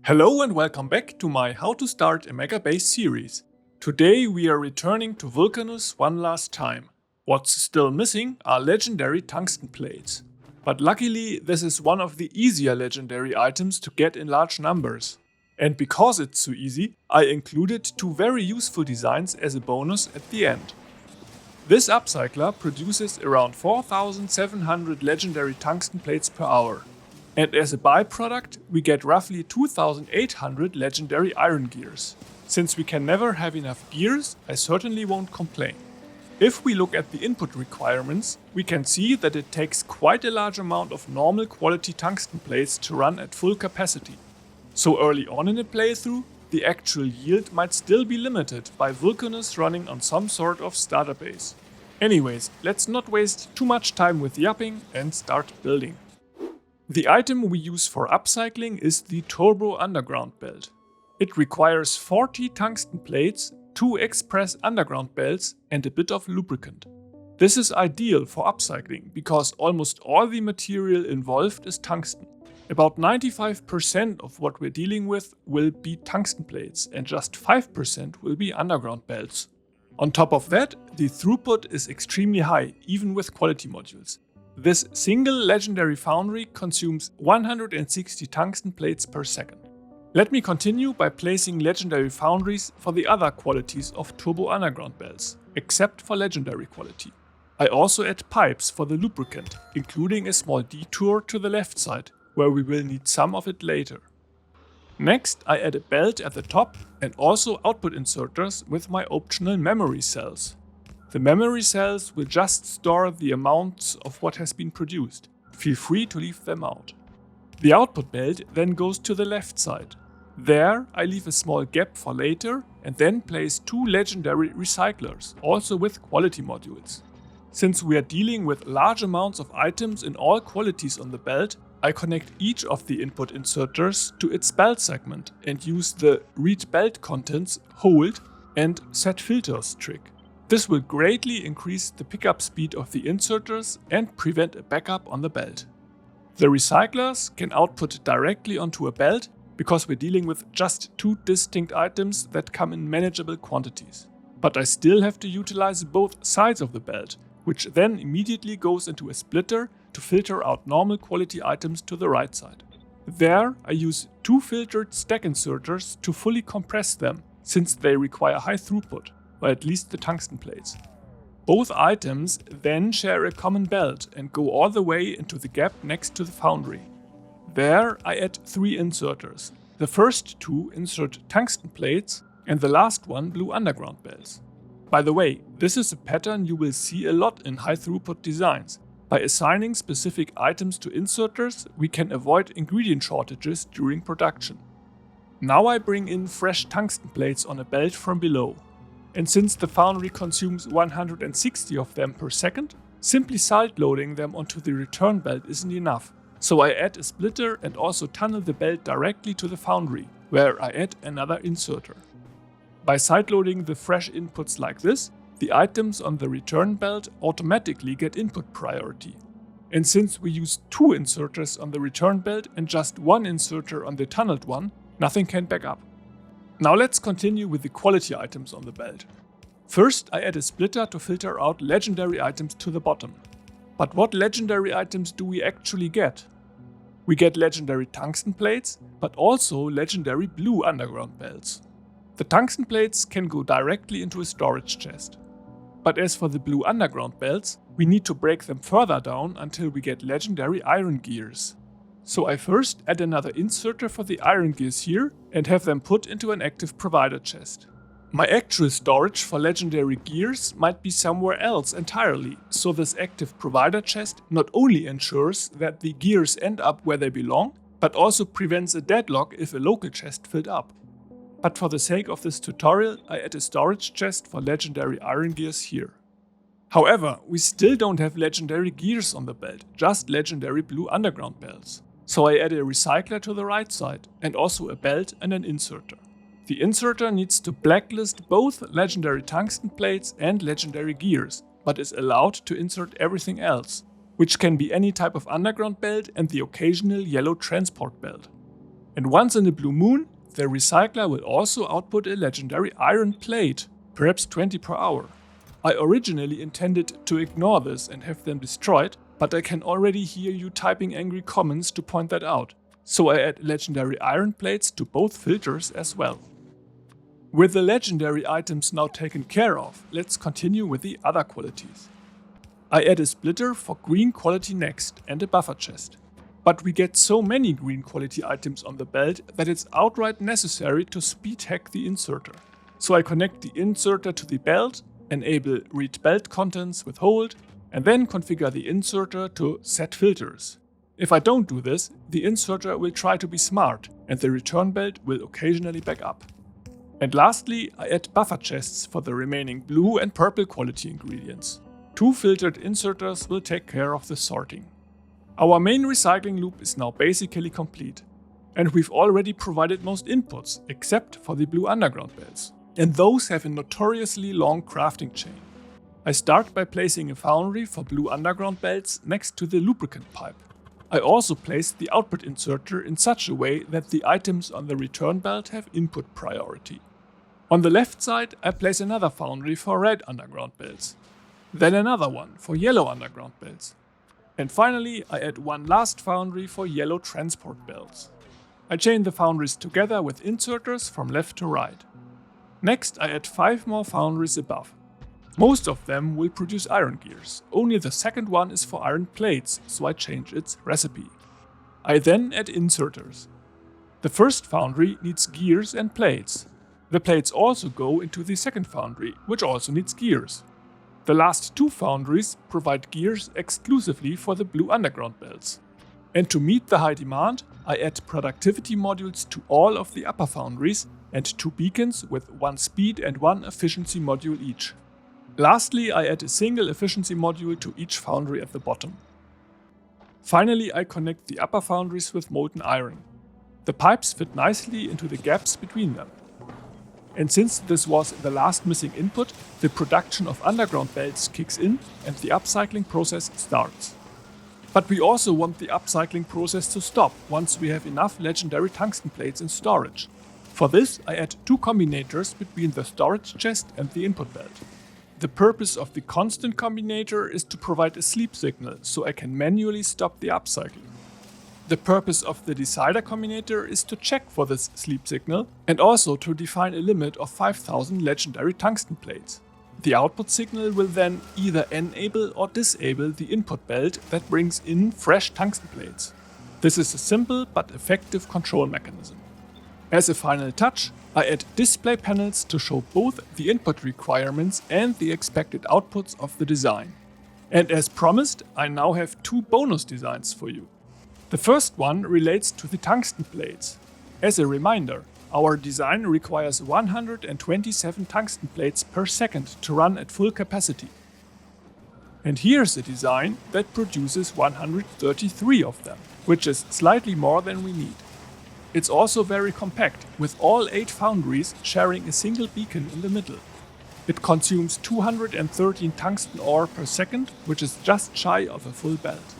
Hello and welcome back to my How to Start a Mega Base series. Today we are returning to Vulcanus one last time. What's still missing are legendary tungsten plates. But luckily this is one of the easier legendary items to get in large numbers. And because it's so easy, I included two very useful designs as a bonus at the end. This upcycler produces around 4,700 legendary tungsten plates per hour. And as a byproduct, we get roughly 2,800 legendary iron gears. Since we can never have enough gears, I certainly won't complain. If we look at the input requirements, we can see that it takes quite a large amount of normal quality tungsten plates to run at full capacity. So early on in a playthrough, the actual yield might still be limited by Vulcanus running on some sort of starter base. Anyways, let's not waste too much time with yapping and start building. The item we use for upcycling is the Turbo Underground Belt. It requires 40 tungsten plates, 2 express underground belts and a bit of lubricant. This is ideal for upcycling because almost all the material involved is tungsten. About 95% of what we're dealing with will be tungsten plates and just 5% will be underground belts. On top of that, the throughput is extremely high, even with quality modules. This single legendary foundry consumes 160 tungsten plates per second. Let me continue by placing legendary foundries for the other qualities of Turbo Underground belts, except for legendary quality. I also add pipes for the lubricant, including a small detour to the left side, where we will need some of it later. Next, I add a belt at the top and also output inserters with my optional memory cells. The memory cells will just store the amounts of what has been produced. Feel free to leave them out. The output belt then goes to the left side. There I leave a small gap for later and then place two legendary recyclers, also with quality modules. Since we are dealing with large amounts of items in all qualities on the belt, I connect each of the input inserters to its belt segment and use the read belt contents, hold and set filters trick. This will greatly increase the pickup speed of the inserters and prevent a backup on the belt. The recyclers can output directly onto a belt because we're dealing with just two distinct items that come in manageable quantities. But I still have to utilize both sides of the belt, which then immediately goes into a splitter to filter out normal quality items to the right side. There I use two filtered stack inserters to fully compress them, since they require high throughput, or at least the tungsten plates. Both items then share a common belt and go all the way into the gap next to the foundry. There I add three inserters. The first two insert tungsten plates and the last one blue underground belts. By the way, this is a pattern you will see a lot in high throughput designs. By assigning specific items to inserters, we can avoid ingredient shortages during production. Now I bring in fresh tungsten plates on a belt from below. And since the foundry consumes 160 of them per second, simply side loading them onto the return belt isn't enough. So I add a splitter and also tunnel the belt directly to the foundry, where I add another inserter. By side loading the fresh inputs like this, the items on the return belt automatically get input priority. And since we use two inserters on the return belt and just one inserter on the tunneled one, nothing can back up. Now let's continue with the quality items on the belt. First, I add a splitter to filter out legendary items to the bottom. But what legendary items do we actually get? We get legendary tungsten plates, but also legendary blue underground belts. The tungsten plates can go directly into a storage chest. But as for the blue underground belts, we need to break them further down until we get legendary iron gears. So I first add another inserter for the iron gears here and have them put into an active provider chest. My actual storage for legendary gears might be somewhere else entirely, so this active provider chest not only ensures that the gears end up where they belong, but also prevents a deadlock if a local chest filled up. But for the sake of this tutorial, I add a storage chest for legendary iron gears here. However, we still don't have legendary gears on the belt, just legendary blue underground belts. So I add a recycler to the right side, and also a belt and an inserter. The inserter needs to blacklist both legendary tungsten plates and legendary gears, but is allowed to insert everything else, which can be any type of underground belt and the occasional yellow transport belt. And once in a blue moon, the recycler will also output a legendary iron plate, perhaps 20 per hour. I originally intended to ignore this and have them destroyed, but I can already hear you typing angry comments to point that out, so I add legendary iron plates to both filters as well. With the legendary items now taken care of, let's continue with the other qualities. I add a splitter for green quality next and a buffer chest. But we get so many green quality items on the belt that it's outright necessary to speed hack the inserter. So I connect the inserter to the belt, enable read belt contents with hold, and then configure the inserter to set filters. If I don't do this, the inserter will try to be smart and the return belt will occasionally back up. And lastly, I add buffer chests for the remaining blue and purple quality ingredients. 2 filtered inserters will take care of the sorting. Our main recycling loop is now basically complete, and we've already provided most inputs, except for the blue underground belts, and those have a notoriously long crafting chain. I start by placing a foundry for blue underground belts next to the lubricant pipe. I also place the output inserter in such a way that the items on the return belt have input priority. On the left side, I place another foundry for red underground belts, then another one for yellow underground belts. And finally, I add one last foundry for yellow transport belts. I chain the foundries together with inserters from left to right. Next, I add 5 more foundries above. Most of them will produce iron gears, only the second one is for iron plates, so I change its recipe. I then add inserters. The first foundry needs gears and plates. The plates also go into the second foundry, which also needs gears. The last 2 foundries provide gears exclusively for the blue underground belts. And to meet the high demand, I add productivity modules to all of the upper foundries and 2 beacons with 1 speed and 1 efficiency module each. Lastly, I add a single efficiency module to each foundry at the bottom. Finally, I connect the upper foundries with molten iron. The pipes fit nicely into the gaps between them. And since this was the last missing input, the production of underground belts kicks in and the upcycling process starts. But we also want the upcycling process to stop once we have enough legendary tungsten plates in storage. For this, I add 2 combinators between the storage chest and the input belt. The purpose of the constant combinator is to provide a sleep signal so I can manually stop the upcycling. The purpose of the decider combinator is to check for this sleep signal and also to define a limit of 5000 legendary tungsten plates. The output signal will then either enable or disable the input belt that brings in fresh tungsten plates. This is a simple but effective control mechanism. As a final touch, I add display panels to show both the input requirements and the expected outputs of the design. And as promised, I now have 2 bonus designs for you. The first one relates to the tungsten plates. As a reminder, our design requires 127 tungsten plates per second to run at full capacity. And here's a design that produces 133 of them, which is slightly more than we need. It's also very compact, with all 8 foundries sharing a single beacon in the middle. It consumes 213 tungsten ore per second, which is just shy of a full belt.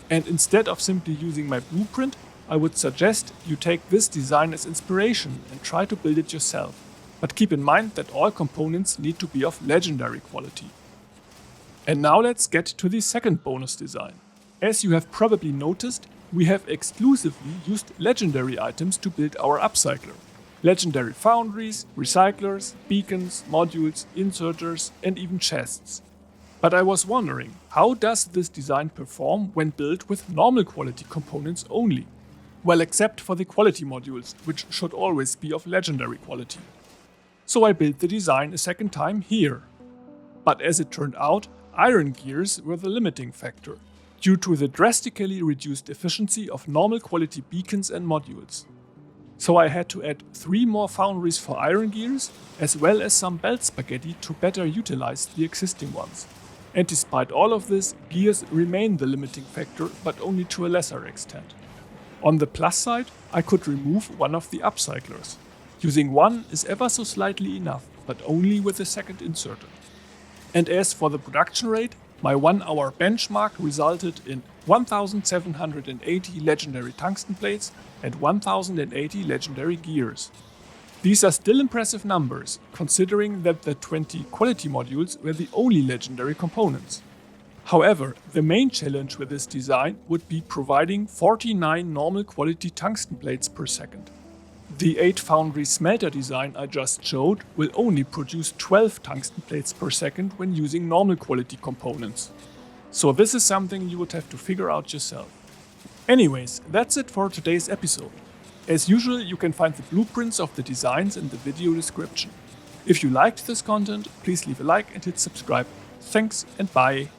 And instead of simply using my blueprint, I would suggest you take this design as inspiration and try to build it yourself. But keep in mind that all components need to be of legendary quality. And now let's get to the second bonus design. As you have probably noticed, we have exclusively used legendary items to build our Upcycler. Legendary foundries, recyclers, beacons, modules, inserters, and even chests. But I was wondering, how does this design perform when built with normal quality components only? Well, except for the quality modules, which should always be of legendary quality. So I built the design a second time here. But as it turned out, iron gears were the limiting factor, due to the drastically reduced efficiency of normal quality beacons and modules. So I had to add 3 more foundries for iron gears, as well as some belt spaghetti to better utilize the existing ones. And despite all of this, gears remain the limiting factor, but only to a lesser extent. On the plus side, I could remove one of the upcyclers. Using one is ever so slightly enough, but only with the second inserter. And as for the production rate, my 1 hour benchmark resulted in 1780 legendary tungsten plates, and 1080 legendary gears. These are still impressive numbers, considering that the 20 quality modules were the only legendary components. However, the main challenge with this design would be providing 49 normal quality tungsten plates per second. The 8 foundry smelter design I just showed will only produce 12 tungsten plates per second when using normal quality components. So this is something you would have to figure out yourself. Anyways, that's it for today's episode. As usual, you can find the blueprints of the designs in the video description. If you liked this content, please leave a like and hit subscribe. Thanks and bye!